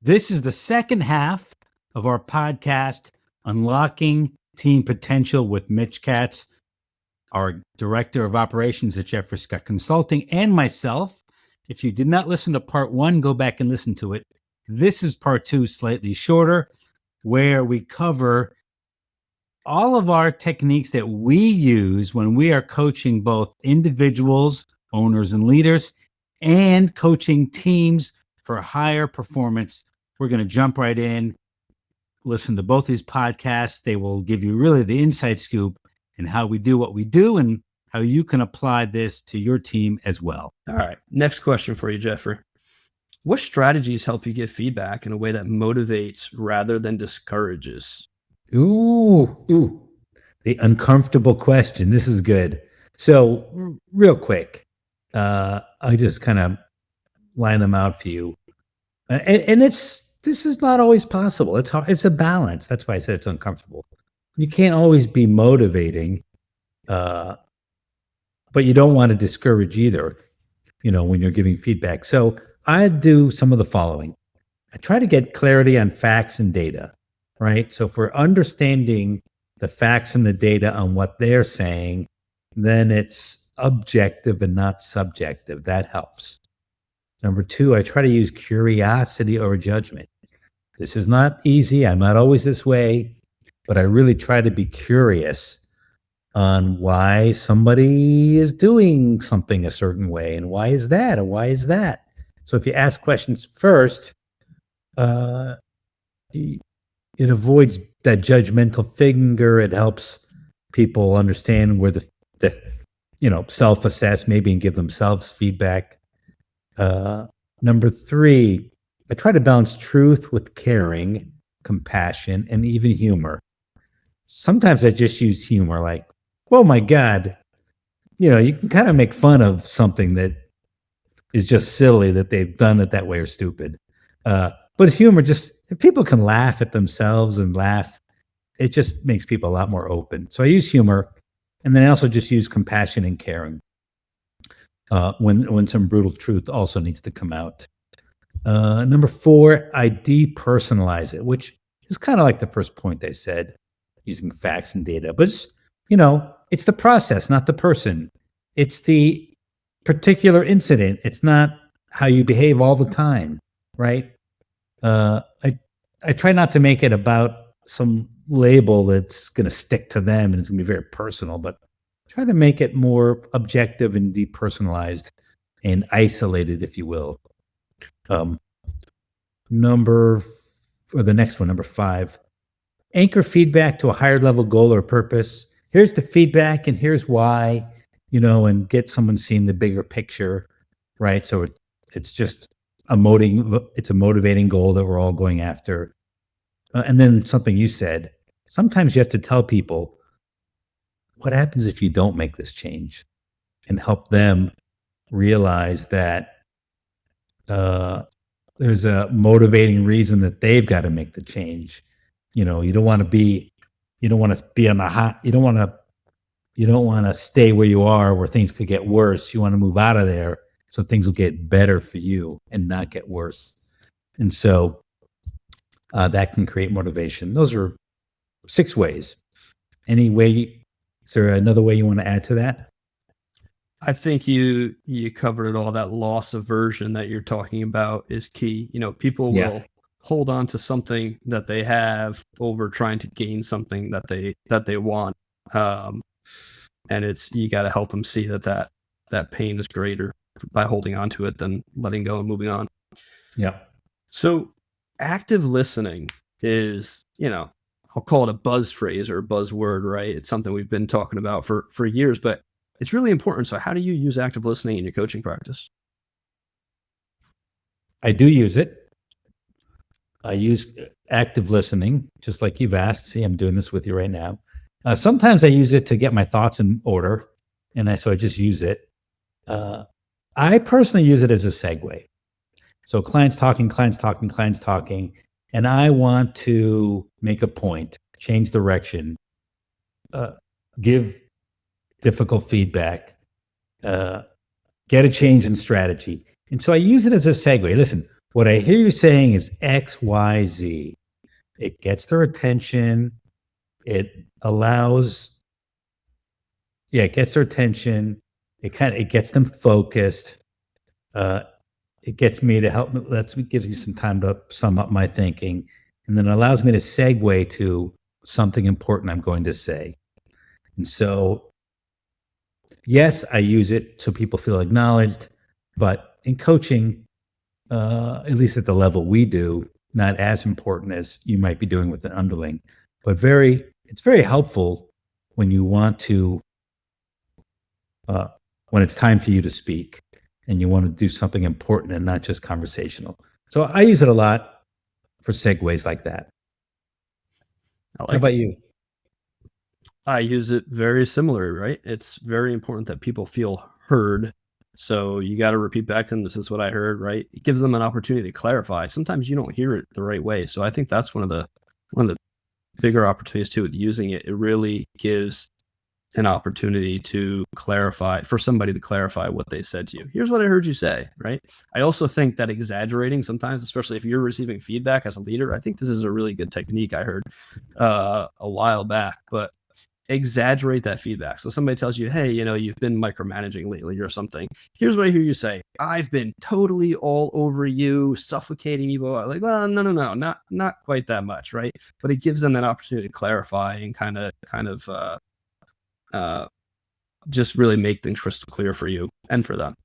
This is the second half of our podcast, Unlocking Team Potential with Mitch Katz, our Director of Operations at Jeffrey Scott Consulting, and myself. If you did not listen to part one, go back and listen to it. This is part two, slightly shorter, where we cover all of our techniques that we use when we are coaching both individuals, owners, and leaders, and coaching teams for higher performance. We're going to jump right in, listen to both these podcasts. They will give you really the inside scoop and how we do what we do and how you can apply this to your team as well. All right. Next question for you, Jeffrey. What strategies help you give feedback in a way that motivates rather than discourages? Ooh, the uncomfortable question. This is good. So real quick, I'll just kind of line them out for you. And this is not always possible. It's hard. It's a balance. That's why I said it's uncomfortable. You can't always be motivating, but you don't want to discourage either, when you're giving feedback. So I do some of the following. I try to get clarity on facts and data, right? So if we're understanding the facts and the data on what they're saying, then it's objective and not subjective. That helps. Number two, I try to use curiosity over judgment. This is not easy. I'm not always this way, but I really try to be curious on why somebody is doing something a certain way, and why is that, and why is that. So if you ask questions first, it avoids that judgmental finger. It helps people understand where the self-assess maybe and give themselves feedback. Number three, I try to balance truth with caring, compassion, and even humor. Sometimes I just use humor, like, oh my God, you can kind of make fun of something that is just silly that they've done it that way or stupid. But humor, just if people can laugh at themselves and laugh, it just makes people a lot more open. So I use humor, and then I also just use compassion and caring. When some brutal truth also needs to come out. Number four, I depersonalize it, which is kind of like the first point I said, using facts and data. But it's the process, not the person. It's the particular incident. It's not how you behave all the time, right? I try not to make it about some label that's going to stick to them and it's going to be very personal, but try to make it more objective and depersonalized and isolated, if you will. Number five, anchor feedback to a higher level goal or purpose. Here's the feedback and here's why, and get someone seeing the bigger picture, right? So it's just a motivating goal that we're all going after. And then something you said, sometimes you have to tell people, what happens if you don't make this change, and help them realize that there's a motivating reason that they've got to make the change. You don't want to be on the hot. You don't want to stay where you are where things could get worse. You want to move out of there so things will get better for you and not get worse. And so that can create motivation. Those are 6 ways. Is there another way you want to add to that? I think you covered it all. That loss aversion that you're talking about is key. People will hold on to something that they have over trying to gain something that they want. And you got to help them see that pain is greater by holding on to it than letting go and moving on. Yeah. So active listening is, I'll call it a buzz phrase or a buzzword, right? It's something we've been talking about for years, but it's really important. So how do you use active listening in your coaching practice? I do use it. I use active listening, just like you've asked. See, I'm doing this with you right now. Sometimes I use it to get my thoughts in order, so I just use it. I personally use it as a segue. So clients talking, and I want to make a point, change direction, give difficult feedback, get a change in strategy. And so I use it as a segue. Listen, What I hear you saying is X, Y, Z. It gets their attention. It allows, yeah, it gets their attention. It gets them focused. Uh, it gets me to help. Gives me some time to sum up my thinking, and then allows me to segue to something important I'm going to say. And so, yes, I use it so people feel acknowledged, but in coaching, at least at the level we do, not as important as you might be doing with an underling, but it's very helpful when you want to, when it's time for you to speak and you want to do something important and not just conversational. So I use it a lot for segues like that. How about you? I use it very similar, right? It's very important that people feel heard. So you got to repeat back to them, this is what I heard, right? It gives them an opportunity to clarify. Sometimes you don't hear it the right way. So I think that's one of the bigger opportunities too with using it. It really gives an opportunity to clarify, for somebody to clarify what they said to you. Here's what I heard you say, right? I also think that exaggerating sometimes, especially if you're receiving feedback as a leader, I think this is a really good technique I heard a while back, but exaggerate that feedback. So somebody tells you, hey, you've been micromanaging lately or something. Here's what I hear you say. I've been totally all over you, suffocating you. Like, well, no, not quite that much, right? But it gives them that opportunity to clarify and kind of just really make things crystal clear for you and for them.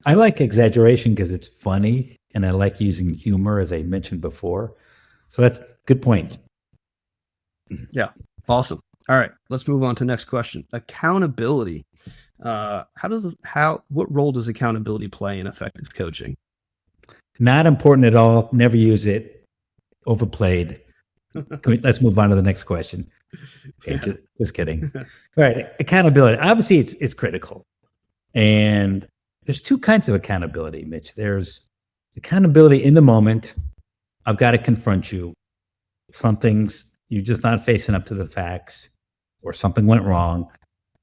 I like exaggeration because it's funny, and I like using humor, as I mentioned before. So that's a good point. Yeah, awesome. All right, let's move on to the next question. Accountability. What role does accountability play in effective coaching? Not important at all. Never use it. Overplayed. Let's move on to the next question. Okay, Yeah. just kidding. All right, accountability. Obviously, it's critical, and there's two kinds of accountability, Mitch. There's accountability in the moment. I've got to confront you. Something's you're just not facing up to the facts, or something went wrong,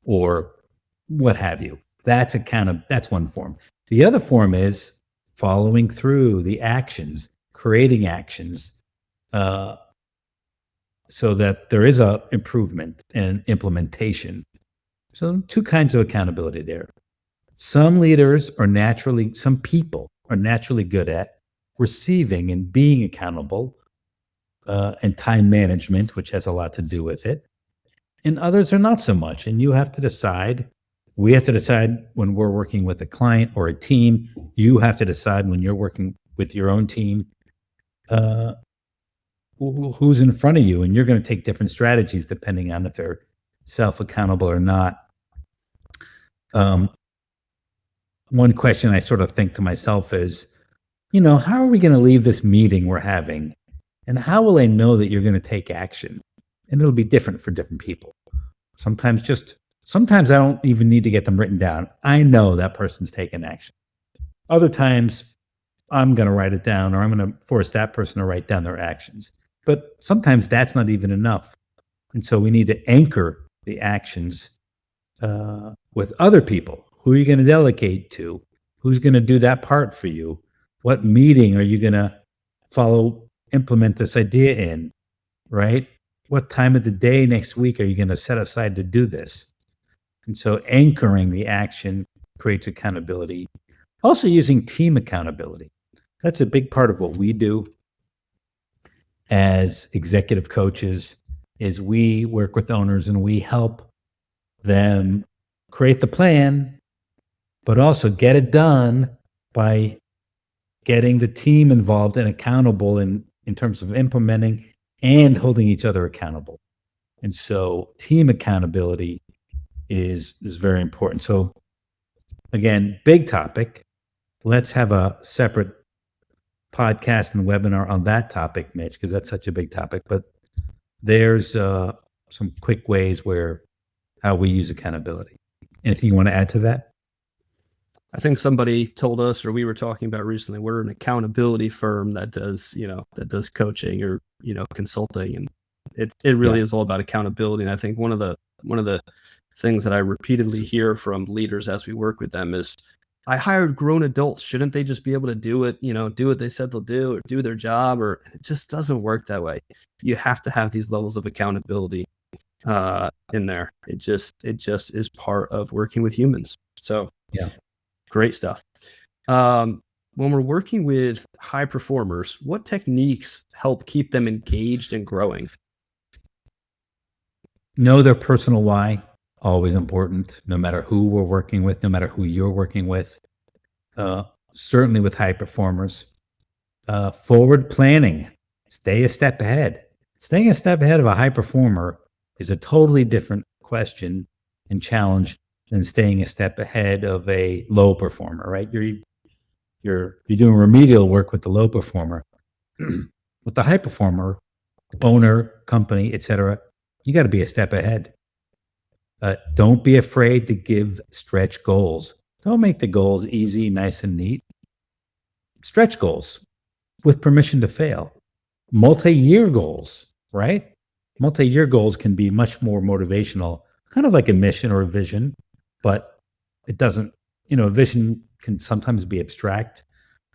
or what have you. That's one form. The other form is following through the actions, creating actions, so that there is a improvement and implementation. So two kinds of accountability there. Some people are naturally good at receiving and being accountable, and time management, which has a lot to do with it. And others are not so much. And we have to decide when we're working with a client or a team. You have to decide when you're working with your own team, who's in front of you, and you're going to take different strategies depending on if they're self-accountable or not. One question I sort of think to myself is, how are we going to leave this meeting we're having? And how will I know that you're going to take action? And it'll be different for different people. Sometimes I don't even need to get them written down. I know that person's taking action. Other times I'm going to write it down, or I'm going to force that person to write down their actions. But sometimes that's not even enough. And so we need to anchor the actions with other people. Who are you going to delegate to? Who's going to do that part for you? What meeting are you going to implement this idea in, right? What time of the day next week are you going to set aside to do this? And so anchoring the action creates accountability. Also using team accountability. That's a big part of what we do as executive coaches is we work with owners and we help them create the plan, but also get it done by getting the team involved and accountable in terms of implementing and holding each other accountable. And so team accountability is very important. So again, big topic. Let's have a separate podcast and webinar on that topic, Mitch, because that's such a big topic. But there's some quick ways how we use accountability. Anything you want to add to that? I think somebody told us, or we were talking about recently, we're an accountability firm that does coaching or, consulting. And it really is all about accountability. And I think one of the things that I repeatedly hear from leaders as we work with them is I hired grown adults. Shouldn't they just be able to do it, do what they said they'll do or do their job? Or it just doesn't work that way. You have to have these levels of accountability in there. It just is part of working with humans. So Yeah. great stuff. When we're working with high performers, what techniques help keep them engaged and growing? Know their personal why, always important, no matter who we're working with, no matter who you're working with. Certainly with high performers. Forward planning, stay a step ahead. Staying a step ahead of a high performer is a totally different question and challenge than staying a step ahead of a low performer, right? You're doing remedial work with the low performer. With the high performer, owner, company, etc., you got to be a step ahead. Don't be afraid to give stretch goals. Don't make the goals easy, nice, and neat. Stretch goals with permission to fail. Multi-year goals, right? Multi-year goals can be much more motivational, kind of like a mission or a vision, but it doesn't, a vision can sometimes be abstract,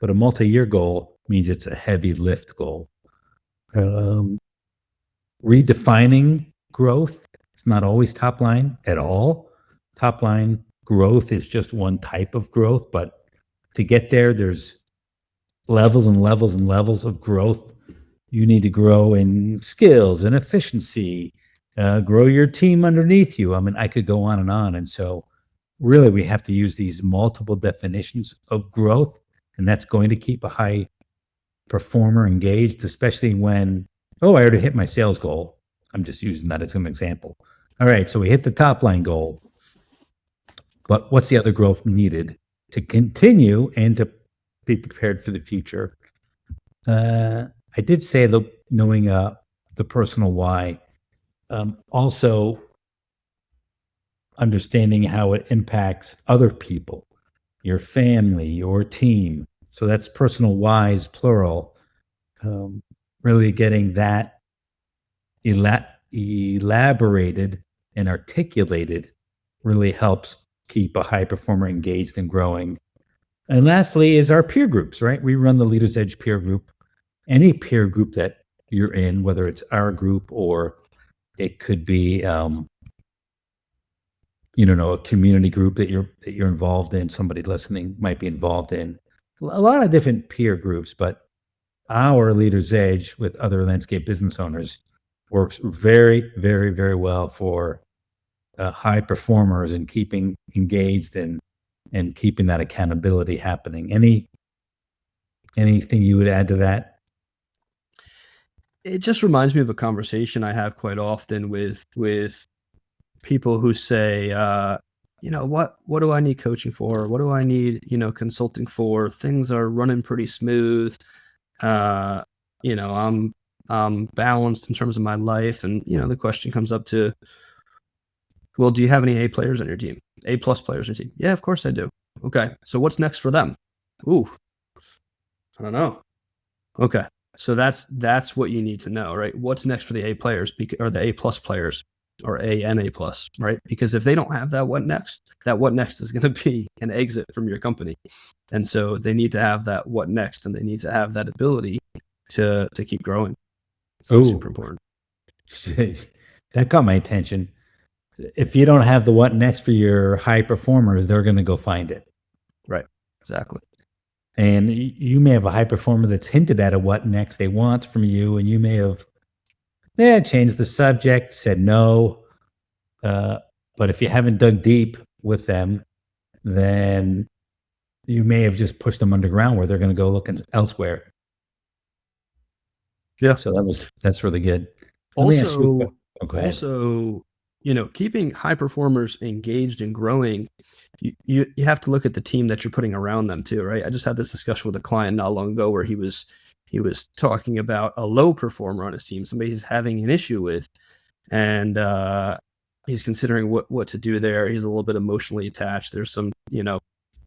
but a multi-year goal means it's a heavy lift goal. Redefining growth. It's not always top line at all. Top line growth is just one type of growth, but to get there, there's levels and levels and levels of growth. You need to grow in skills and efficiency, grow your team underneath you. I mean, I could go on. And so really we have to use these multiple definitions of growth, and that's going to keep a high performer engaged, especially when, I already hit my sales goal. I'm just using that as an example. All right, so we hit the top line goal, but what's the other growth needed to continue and to be prepared for the future? I did say knowing the personal why, also understanding how it impacts other people, your family, your team. So that's personal whys, plural. Really getting that elaborated and articulated really helps keep a high performer engaged and growing. And lastly is our peer groups, right? We run the Leaders Edge peer group. Any peer group that you're in, whether it's our group or it could be, a community group that you're involved in, somebody listening might be involved in. A lot of different peer groups, but our Leaders Edge with other landscape business owners works very, very, very well for high performers and keeping engaged and keeping that accountability happening. Anything you would add to that? It just reminds me of a conversation I have quite often with people who say, what do I need coaching for? What do I need, consulting for? Things are running pretty smooth. I'm balanced in terms of my life. And, the question comes up to, well, do you have any A players on your team? A+ players on your team? Yeah, of course I do. Okay. So what's next for them? Ooh, I don't know. Okay. So that's what you need to know, right? What's next for the A players or the A+ players or A and A+, right? Because if they don't have that what next is going to be an exit from your company. And so they need to have that what next, and they need to have that ability to keep growing. So super important. That caught my attention. If you don't have the what next for your high performers, they're going to go find it. Right. Exactly. And you may have a high performer that's hinted at a what next they want from you, and you may have changed the subject, said no. But if you haven't dug deep with them, then you may have just pushed them underground where they're going to go looking elsewhere. Yeah. So that's really good. Also, keeping high performers engaged and growing, you have to look at the team that you're putting around them too, right? I just had this discussion with a client not long ago where he was talking about a low performer on his team, somebody he's having an issue with, and he's considering what to do there. He's a little bit emotionally attached. There's some,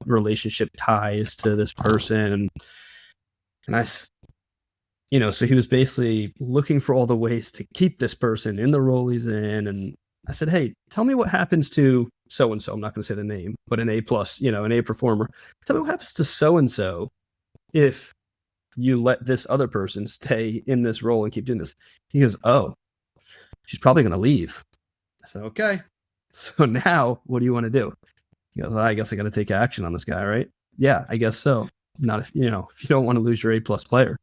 relationship ties to this person, and I so he was basically looking for all the ways to keep this person in the role he's in. And I said, hey, tell me what happens to so-and-so, I'm not going to say the name, but an A plus, an A performer. Tell me what happens to so-and-so if you let this other person stay in this role and keep doing this. He goes, oh, she's probably going to leave. I said, okay. So now what do you want to do? He goes, I guess I got to take action on this guy, right? Yeah, I guess so. Not if you don't want to lose your A plus player.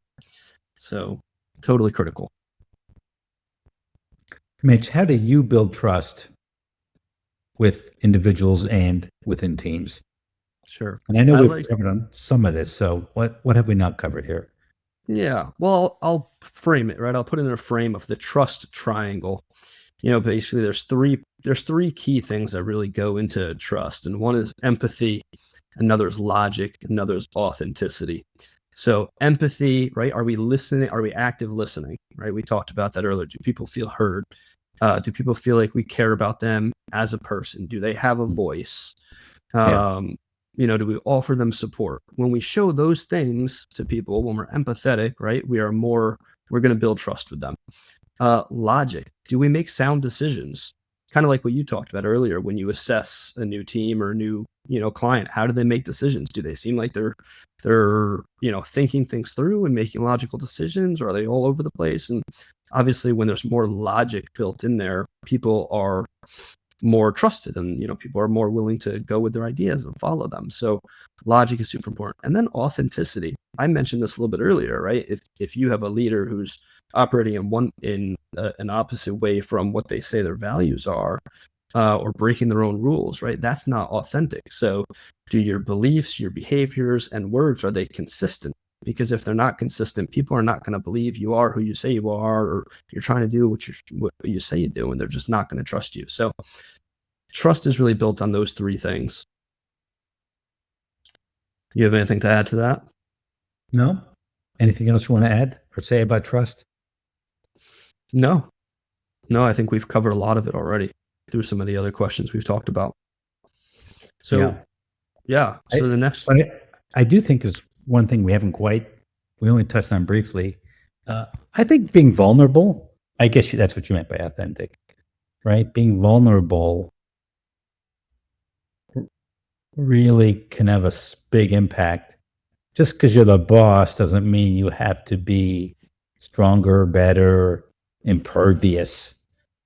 So totally critical. Mitch, how do you build trust with individuals and within teams? Sure. And I know we've covered on some of this. So what have we not covered here? Yeah. Well, I'll frame it, right? I'll put it in a frame of the trust triangle. Basically there's three key things that really go into trust. And one is empathy, another is logic, another is authenticity. So empathy, right? Are we listening? Are we active listening? Right? We talked about that earlier. Do people feel heard? Do people feel like we care about them as a person? Do they have a voice? Do we offer them support? When we show those things to people, when we're empathetic, right? We're going to build trust with them. Logic. Do we make sound decisions? Kind of like what you talked about earlier when you assess a new team or a new, client. How do they make decisions? Do they seem like they're thinking things through and making logical decisions, or are they all over the place? And obviously when there's more logic built in there, people are more trusted and people are more willing to go with their ideas and follow them. So logic is super important. And then authenticity. I mentioned this a little bit earlier, right? If you have a leader who's operating in an opposite way from what they say their values are, or breaking their own rules, right? That's not authentic. So do your beliefs, your behaviors and words, are they consistent? Because if they're not consistent, people are not going to believe you are who you say you are, or you're trying to do what you say you do, and they're just not going to trust you. So trust is really built on those three things. You have anything to add to that? No? Anything else you want to add or say about trust? No, I think we've covered a lot of it already through some of the other questions we've talked about. So, yeah. So the next, I do think there's one thing we only touched on briefly. I think being vulnerable, I guess that's what you meant by authentic, right? Being vulnerable really can have a big impact. Just because you're the boss doesn't mean you have to be stronger, better, impervious,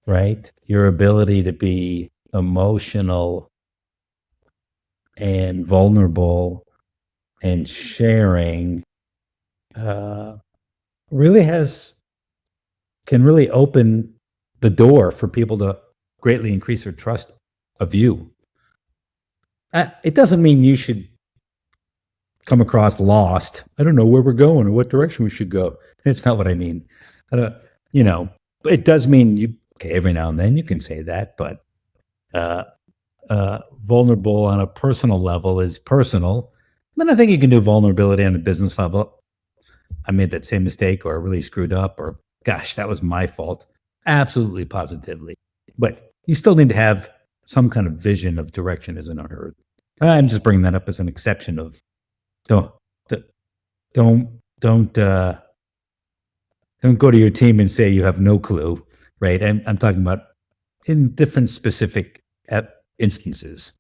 right? Your ability to be emotional and vulnerable and sharing can really open the door for people to greatly increase their trust of you. It doesn't mean you should come across lost. I don't know where we're going or what direction we should go. That's not what I mean. But it does mean every now and then you can say that, but vulnerable on a personal level is personal. Then I think you can do vulnerability on a business level. I made that same mistake, or I really screwed up, or gosh, that was my fault. Absolutely, positively. But you still need to have some kind of vision of direction as an unheard. I'm just bringing that up as an exception of don't go to your team and say you have no clue, right? I'm talking about in different specific instances.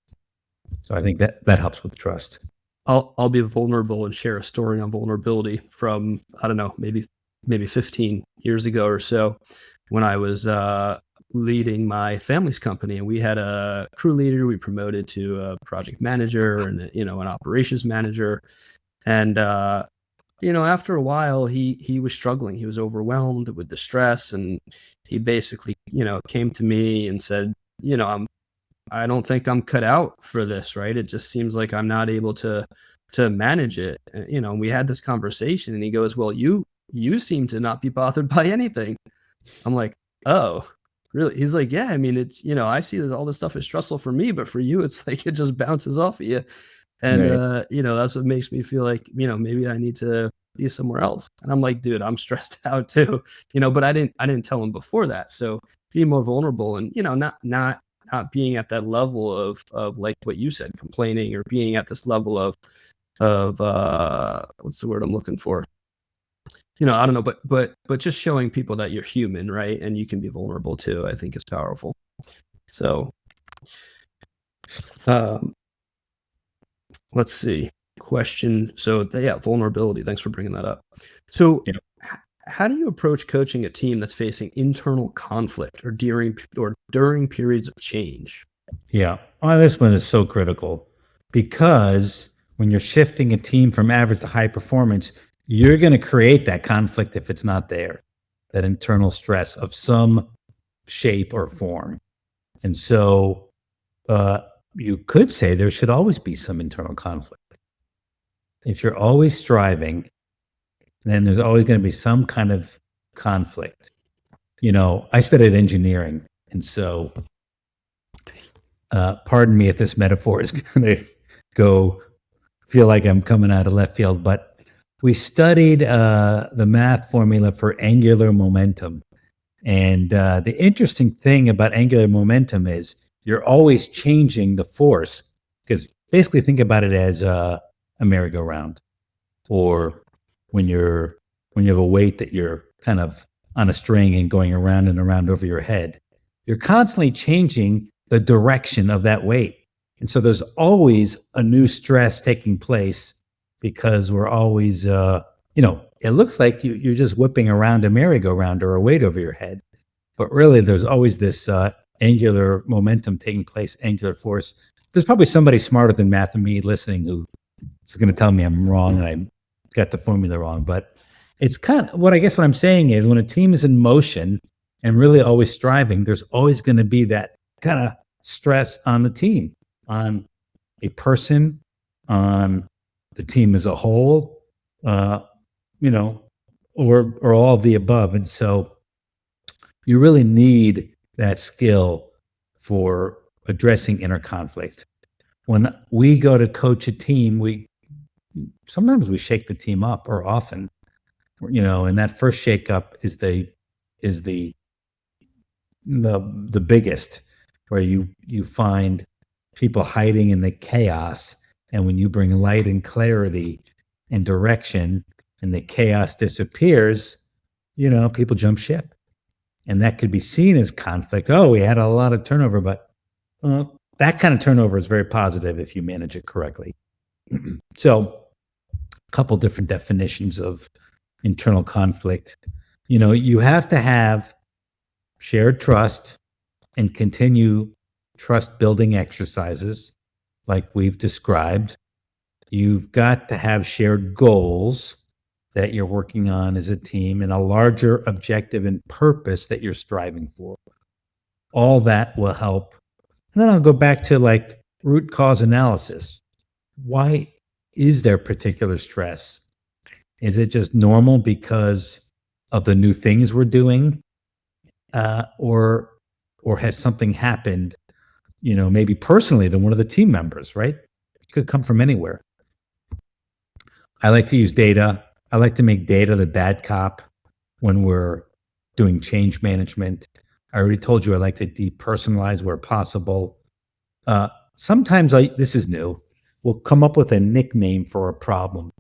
So I think that helps with trust. I'll be vulnerable and share a story on vulnerability from, I don't know, maybe 15 years ago or so, when I was leading my family's company, and we had a crew leader we promoted to a project manager and an operations manager. And after a while he was struggling. He was overwhelmed with the stress, and he basically came to me and said, I don't think I'm cut out for this, right? It just seems like I'm not able to manage it. We had this conversation, and he goes, well, you seem to not be bothered by anything. I'm like, oh, really? He's like, yeah, I mean, it's, I see that all this stuff is stressful for me, but for you, it's like, it just bounces off of you. And, right. That's what makes me feel like, maybe I need to be somewhere else. And I'm like, dude, I'm stressed out too, but I didn't tell him before that. So being more vulnerable and, not being at that level of like what you said, complaining, or being at this level of what's the word I'm looking for? I don't know, but just showing people that you're human, right? And you can be vulnerable too, I think is powerful. So Let's see. Question. So yeah, vulnerability. Thanks for bringing that up. So Yeah. how do you approach coaching a team that's facing internal conflict or during periods of change? Yeah. Oh, this one is so critical because when you're shifting a team from average to high performance, you're going to create that conflict if it's not there, that internal stress of some shape or form. And so uh, you could say there should always be some internal conflict. If you're always striving, then there's always going to be some kind of conflict. I studied engineering. And so pardon me if this metaphor is going to go feel like I'm coming out of left field, but we studied the math formula for angular momentum. And the interesting thing about angular momentum is you're always changing the force, because basically think about it as a merry-go-round, or when you have a weight that you're kind of on a string and going around and around over your head. You're constantly changing the direction of that weight. And so there's always a new stress taking place because we're always, it looks like you're just whipping around a merry-go-round or a weight over your head. But really, there's always this angular momentum taking place, angular force. There's probably somebody smarter than math than me listening who is going to tell me I'm wrong and I got the formula wrong. But it's kind of what I'm saying is when a team is in motion and really always striving, there's always going to be that kind of stress on the team, on a person, on the team as a whole, or all of the above. And so you really need that skill for addressing inner conflict. When we go to coach a team, sometimes we shake the team up, or often, and that first shake up is the biggest, where you find people hiding in the chaos, and when you bring light and clarity and direction and the chaos disappears, people jump ship. And that could be seen as conflict. Oh, we had a lot of turnover, but that kind of turnover is very positive if you manage it correctly. So a couple different definitions of internal conflict. You have to have shared trust and continue trust building exercises like we've described. You've got to have shared goals that you're working on as a team and a larger objective and purpose that you're striving for. All that will help. And then I'll go back to like root cause analysis. Why is there particular stress? Is it just normal because of the new things we're doing? Or has something happened, maybe personally to one of the team members, right? It could come from anywhere. I like to use data. I like to make data the bad cop when we're doing change management. I already told you I like to depersonalize where possible. Sometimes this is new. We'll come up with a nickname for a problem.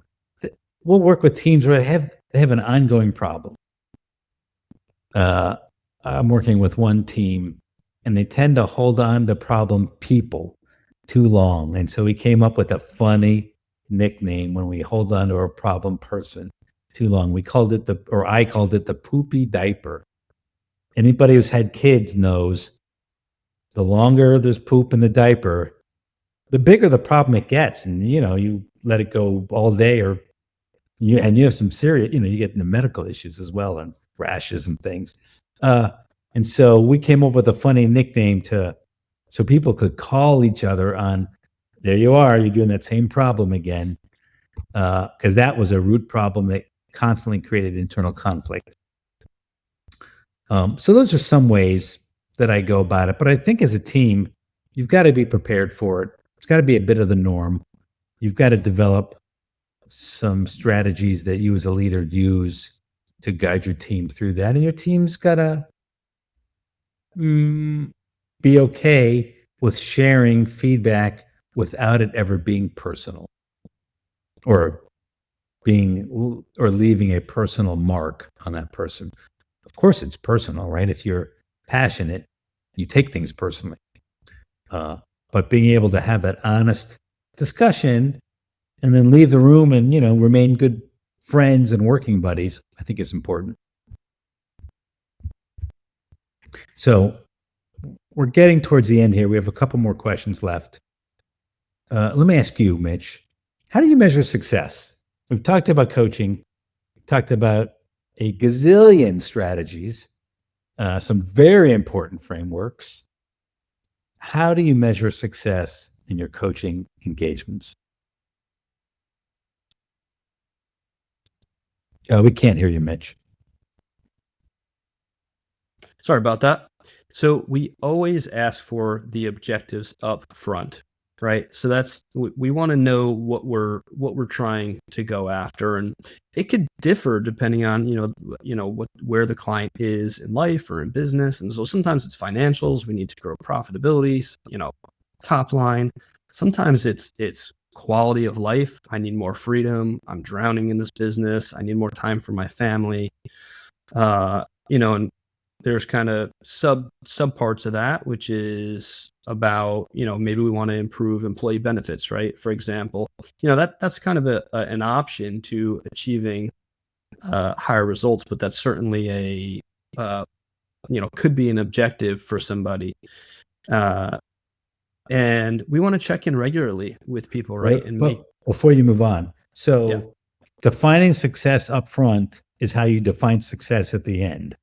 We'll work with teams where they have an ongoing problem. I'm working with one team, and they tend to hold on to problem people too long. And so we came up with a funny nickname when we hold on to a problem person too long. I called it the poopy diaper. Anybody who's had kids knows the longer there's poop in the diaper, the bigger the problem it gets. And, you let it go all day you have some serious, you get into medical issues as well and rashes and things. And so we came up with a funny nickname so people could call each other on, there you are, you're doing that same problem again. Because that was a root problem that constantly created internal conflict. So those are some ways that I go about it. But I think as a team, you've got to be prepared for it. It's got to be a bit of the norm. You've got to develop some strategies that you as a leader use to guide your team through that. And your team's got to be okay with sharing feedback without it ever being personal or leaving a personal mark on that person. Of course, it's personal, right? If you're passionate, you take things personally. but being able to have that honest discussion and then leave the room and, remain good friends and working buddies, I think is important. So we're getting towards the end here. We have a couple more questions left. Let me ask you, Mitch, how do you measure success? We've talked about coaching, talked about a gazillion strategies, some very important frameworks. How do you measure success in your coaching engagements? We can't hear you, Mitch. Sorry about that. So we always ask for the objectives up front, right? So we want to know what we're trying to go after, and it could differ depending on where the client is in life or in business. And so sometimes it's financials. We need to grow profitability, top line. Sometimes it's quality of life. I need more freedom. I'm drowning in this business. I need more time for my family. And there's kind of sub parts of that, which is about, maybe we want to improve employee benefits, right? For example, that's kind of an option to achieving higher results, but that's certainly could be an objective for somebody. And we want to check in regularly with people, right? Before you move on, defining success up front is how you define success at the end.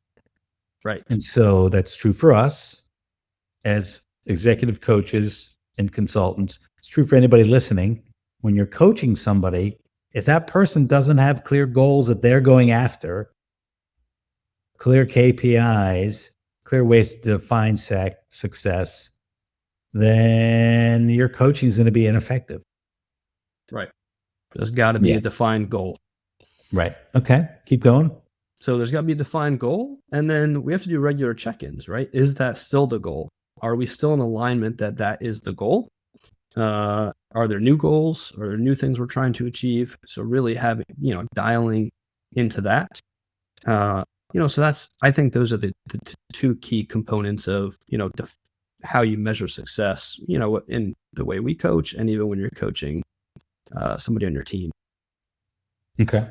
Right. And so that's true for us as executive coaches and consultants. It's true for anybody listening. When you're coaching somebody, if that person doesn't have clear goals that they're going after, clear KPIs, clear ways to define success, then your coaching is going to be ineffective. Right. There's got to be a defined goal. Right. Okay. Keep going. So there's got to be a defined goal, and then we have to do regular check-ins, right? Is that still the goal? Are we still in alignment that is the goal? Are there new goals? Are there new things we're trying to achieve? So really having, dialing into that. So I think those are the two key components of, how you measure success, in the way we coach and even when you're coaching somebody on your team. Okay.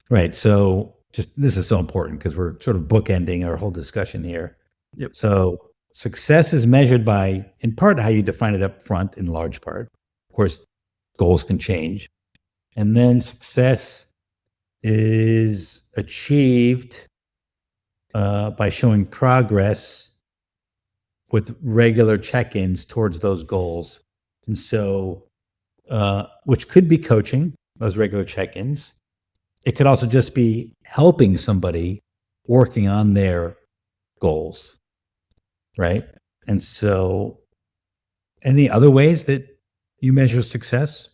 Right. So this is so important because we're sort of bookending our whole discussion here. Yep. So success is measured by, in part, how you define it up front, in large part. Of course, goals can change. And then success is achieved by showing progress with regular check-ins towards those goals. And so, which could be coaching, those regular check-ins. It could also just be helping somebody working on their goals, right? And so, any other ways that you measure success?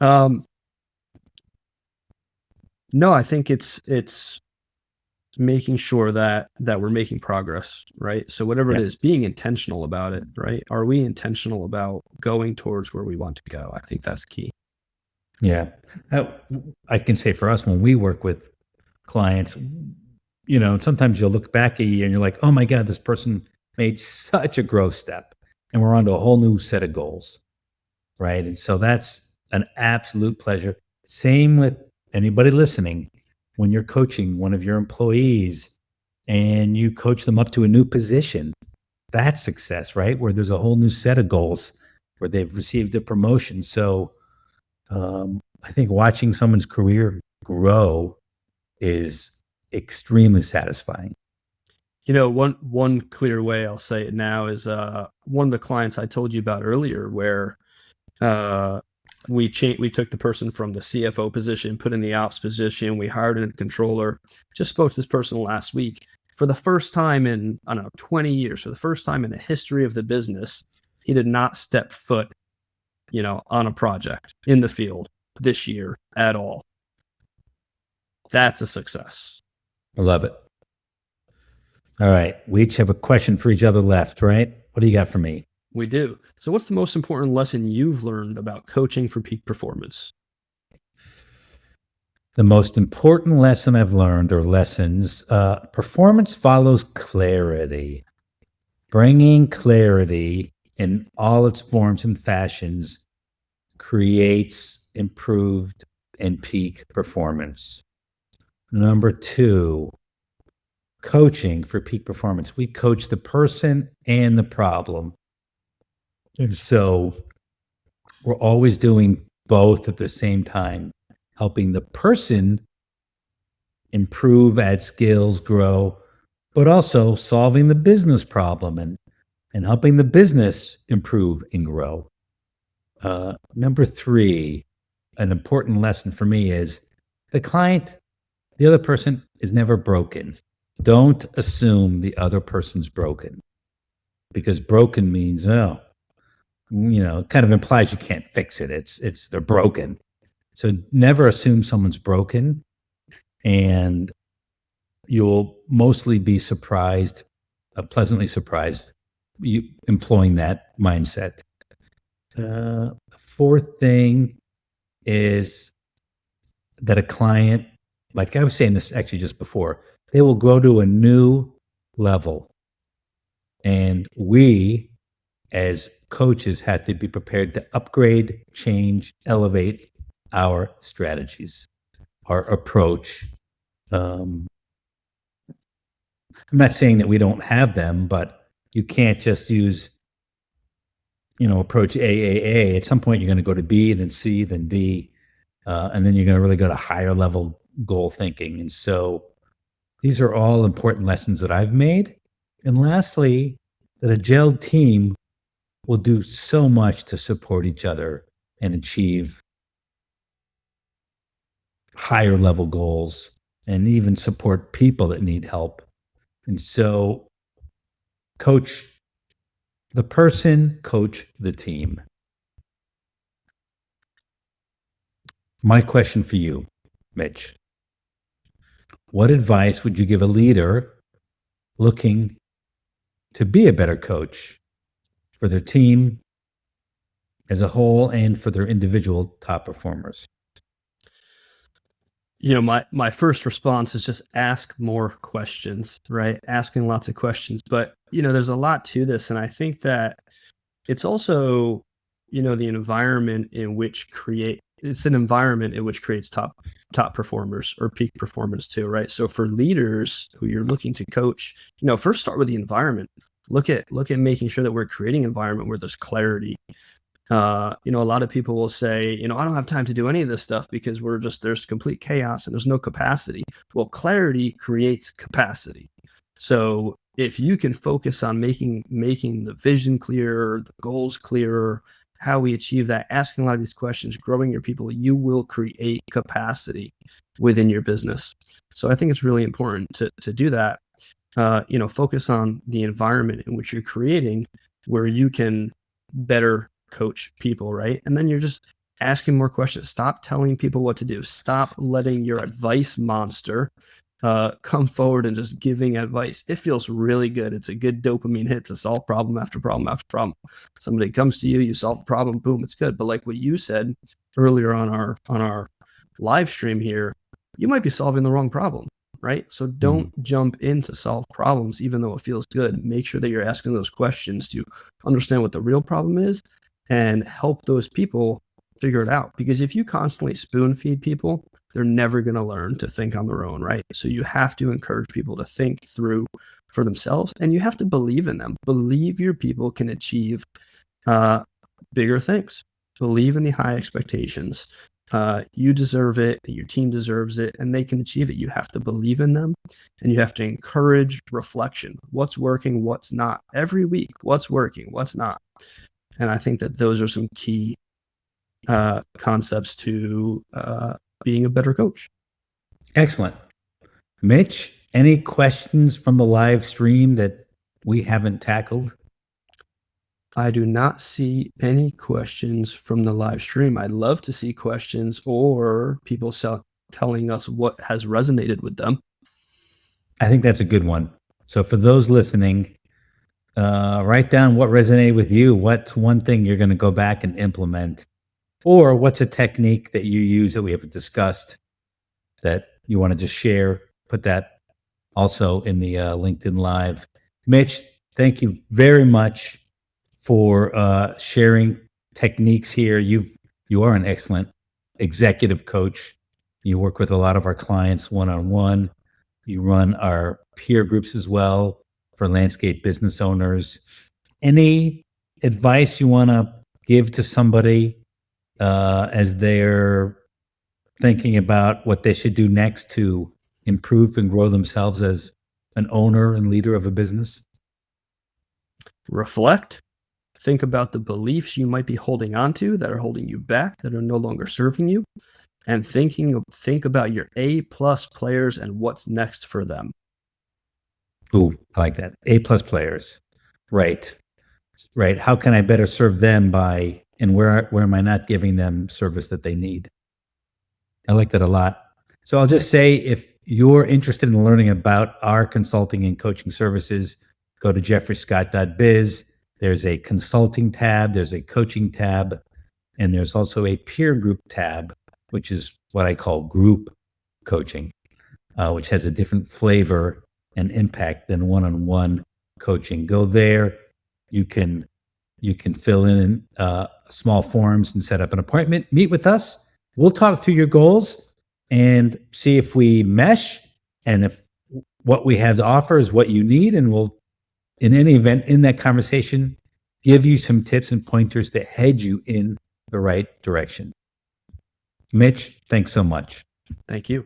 No, I think it's making sure that we're making progress, right? So whatever it is, being intentional about it, right? Are we intentional about going towards where we want to go? I think that's key. Yeah. I can say for us, when we work with clients, sometimes you'll look back a year and you're like, oh my God, this person made such a growth step and we're on to a whole new set of goals, right? And so that's an absolute pleasure. Same with anybody listening. When you're coaching one of your employees and you coach them up to a new position, that's success, right? Where there's a whole new set of goals, where they've received a promotion. So I think watching someone's career grow is extremely satisfying. One clear way I'll say it now is one of the clients I told you about earlier, where we took the person from the CFO position, put in the ops position. We hired a controller. Just spoke to this person last week. For the first time in, 20 years, for the first time in the history of the business, he did not step foot, on a project in the field this year at all. That's a success. I love it. All right. We each have a question for each other left, right? What do you got for me? We do. So what's the most important lesson you've learned about coaching for peak performance? The most important lesson I've learned, or lessons, performance follows clarity. Bringing clarity in all its forms and fashions creates improved and peak performance. Number two, coaching for peak performance. We coach the person and the problem. And so we're always doing both at the same time, helping the person improve, add skills, grow, but also solving the business problem and helping the business improve and grow. Number three, an important lesson for me is the client, the other person is never broken. Don't assume the other person's broken, because broken means, oh, it kind of implies you can't fix it. It's they're broken. So never assume someone's broken, and you'll mostly be surprised, pleasantly surprised, you employing that mindset. Fourth thing is that a client, like I was saying this actually just before, they will grow to a new level. And we, as coaches, have to be prepared to upgrade, change, elevate our strategies, our approach. I'm not saying that we don't have them, but you can't just use, approach AAA. At some point, you're going to go to B, then C, then D, and then you're going to really go to higher level goal thinking. And so these are all important lessons that I've made. And lastly, that a gelled team will do so much to support each other and achieve higher level goals and even support people that need help. And so coach the person, coach the team. My question for you, Mitch, what advice would you give a leader looking to be a better coach for their team as a whole and for their individual top performers? My first response is just ask more questions, right? Asking lots of questions. But, there's a lot to this. And I think that it's also, the environment in which it's an environment in which creates top performers or peak performance too, right? So for leaders who you're looking to coach, first start with the environment. Look at making sure that we're creating an environment where there's clarity. A lot of people will say, I don't have time to do any of this stuff because there's complete chaos and there's no capacity. Well, clarity creates capacity. So if you can focus on making the vision clearer, the goals clearer, how we achieve that, asking a lot of these questions, growing your people, you will create capacity within your business. So I think it's really important to do that. Focus on the environment in which you're creating where you can better coach people, right? And then you're just asking more questions. Stop telling people what to do. Stop letting your advice monster come forward and just giving advice. It feels really good. It's a good dopamine hit to solve problem after problem after problem. Somebody comes to you, you solve the problem, boom, it's good. But like what you said earlier on our live stream here, you might be solving the wrong problem, right? So don't jump in to solve problems, even though it feels good. Make sure that you're asking those questions to understand what the real problem is and help those people figure it out. Because if you constantly spoon feed people, they're never going to learn to think on their own, right? So you have to encourage people to think through for themselves, and you have to believe in them. Believe your people can achieve bigger things. Believe in the high expectations. You deserve it, your team deserves it, and they can achieve it. You have to believe in them, and you have to encourage reflection. What's working, what's not? Every week, what's working, what's not? And I think that those are some key concepts to being a better coach. Excellent. Mitch, any questions from the live stream that we haven't tackled? I do not see any questions from the live stream. I'd love to see questions or people telling us what has resonated with them. I think that's a good one. So for those listening, write down what resonated with you. What's one thing you're going to go back and implement? Or what's a technique that you use that we haven't discussed that you want to just share, put that also in the LinkedIn Live. Mitch, thank you very much for sharing techniques here. You are an excellent executive coach. You work with a lot of our clients one-on-one. You run our peer groups as well for landscape business owners. Any advice you want to give to somebody as they're thinking about what they should do next to improve and grow themselves as an owner and leader of a business? Reflect. Think about the beliefs you might be holding on to that are holding you back, that are no longer serving you, and think about your A+ players and what's next for them. Ooh, I like that. A+ players. Right. Right. How can I better serve them and where am I not giving them service that they need? I like that a lot. So I'll just say, if you're interested in learning about our consulting and coaching services, go to jeffreyscott.biz. There's a consulting tab, there's a coaching tab, and there's also a peer group tab, which is what I call group coaching, which has a different flavor and impact than one-on-one coaching. Go there. You can fill in small forms and set up an appointment. Meet with us. We'll talk through your goals and see if we mesh, and if what we have to offer is what you need. And we'll, in any event, in that conversation, give you some tips and pointers to head you in the right direction. Mitch, thanks so much. Thank you.